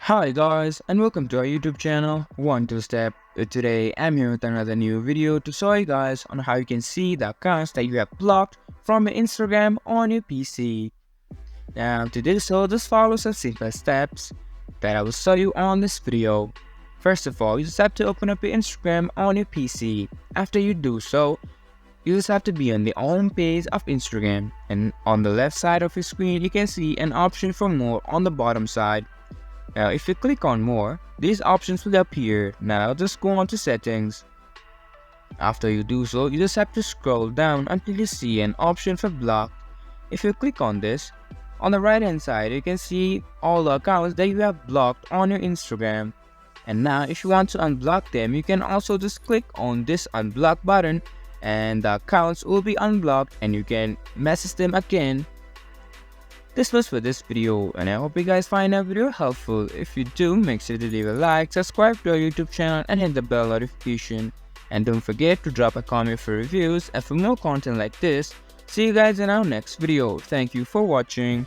Hi guys, and welcome to our YouTube channel One Two Step. Today I'm here with another new video to show you guys on how you can see the accounts that you have blocked from your Instagram on your PC. Now to do so, just follow some simple steps that I will show you on this video. First of all, you just have to open up your Instagram on your PC. After you do so, you just have to be on the home page of Instagram, and on the left side of your screen you can see an option for more on the bottom side. Now if you click on more, these options will appear. Now just go on to settings. After you do so, you just have to scroll down until you see an option for block. If you click on this, on the right hand side you can see all the accounts that you have blocked on your Instagram. And now if you want to unblock them, you can also just click on this unblock button and the accounts will be unblocked and you can message them again. This was for this video, and I hope you guys find that video helpful. If you do, make sure to leave a like, subscribe to our YouTube channel and hit the bell notification. And don't forget to drop a comment for reviews and for more content like this. See you guys in our next video. Thank you for watching.